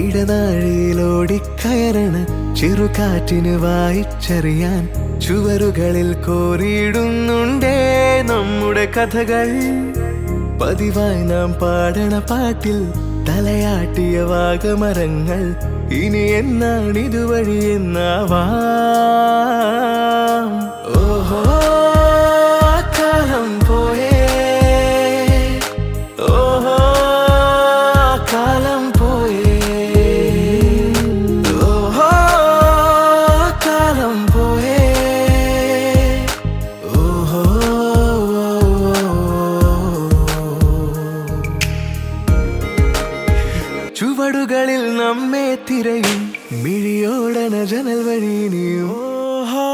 ഇടനാഴിയിലോടിക്കയറണ ചെറുകാറ്റിന് വായിച്ചറിയാൻ ചുവരുകളിൽ കോറിയിടുന്നുണ്ടേ നമ്മുടെ കഥകൾ. പതിവായി നാം പാടണ പാട്ടിൽ തലയാട്ടിയ വാഗമരങ്ങൾ ഇനി എന്നാണിതുവഴി എന്നാവാം. ഓഹോ കാലം പോയേ, ഓഹോ കാലം പോയേ, ഓഹോ കാലം പോയേ, ഓഹോ. ചുവടുകളിൽ നമ്മെ തിരയും മിഴിയോടന ജനൽ വഴി നീ. ഓഹോ